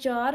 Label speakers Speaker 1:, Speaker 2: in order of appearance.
Speaker 1: 4